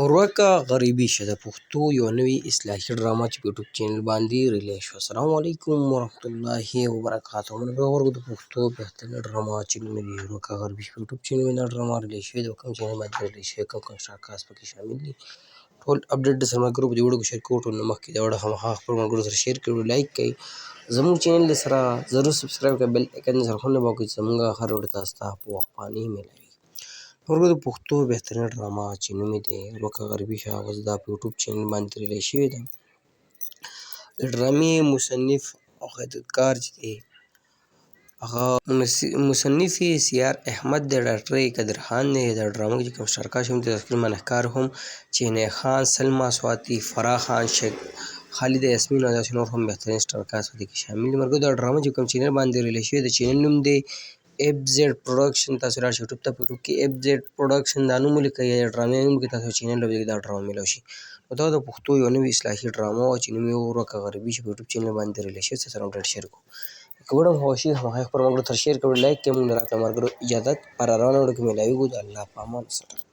ورکه غریبي شه د پښتو یوه نوې اصطلاحي ډرامه چې په یوټیوب چینل باندې ریلیز شوه. السلام علیکم ورحمت الله وبرکاته. موږ به ورکو د پښتو بهترینه ډرامه چې نوم یې ورکه غریبي په یوټیوب چینل باندې ډرامه ریلیز شوې ده. کوم چینل باندې ریلیز شوې کوم سټارکاست پکې شامل دي ټول اپډیټ د سره ملګرو په دې ویډیو کې شیر کوو. ټول نه مخکې دا ویډیو خامخا خپلو ملګرو سره شیر کړئ، لایک کړئ، زموږ چینل سره ضرور سبسکرایب کړئ، بیل ایکن سره هم وکړئ چې زموږ هر ویډیو تاسو ته په وخت باندې میلاوي. ورکه د پښتو بهترینه ډرامه چې نوم یې دی ورکه غریبي شه اوس دا په یوټیوب چینل باندې ریلیز شوې ده. د ډرامې مصنف او هدایتکار چې دی هغه مصنف یې سیار احمد دی، ډاکټر یې قدرخان دی. د ډرامو کې چې کوم اشتراکات شوي دي د تذکیر منهکار هم چینی خان، سلما سواتي، فرح خان، خالده یاسمین او داسې نور هم بهترین اشتراکات په دې کې شامل دي. ملګرو دا ډرامه چې کوم چینل باندې ریلیز شوې د چینل نوم دی اف زیډ پروډکشن. تاسو راشئ یوټیوب ته، په یوټیوب کې اف زیډ پروډکشن دا نوم ولیکئ یا ډرامې نوم کې تاسو چینل ولیکئ دا ډرامه میلاو شي. نو دا د پښتو یوه نوې اصطلاحي ډرامه وه چې نوم یې ورکه غریبي شه په یوټیوب چینل باندې ریلیز شوې. تاسو سره اپډیټ شیر کوو. که ویډیو مو خوښ شي هماغه خپلو ملګرو سره شیر کړئ، لایک کړئ. موږ نه راکړه ملګرو اجازت پر روانه ویډیو کې میلاویږو. د الله په امان سره.